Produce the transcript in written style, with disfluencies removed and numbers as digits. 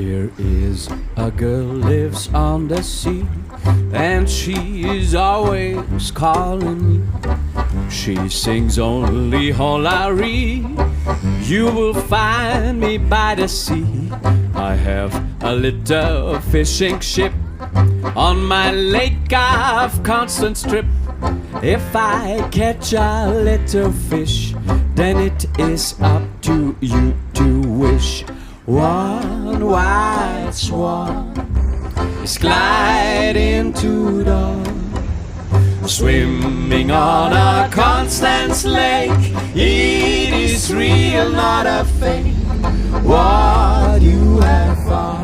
There is a girl lives on the sea, and she is always calling me. She sings only Holari. You will find me by the sea. I have a little fishing ship on my lake of constant strip. If I catch a little fish, then it is up to you to wish. One white swan is gliding to dawn, swimming on a Constance lake. It is real, not a fake, what you have found.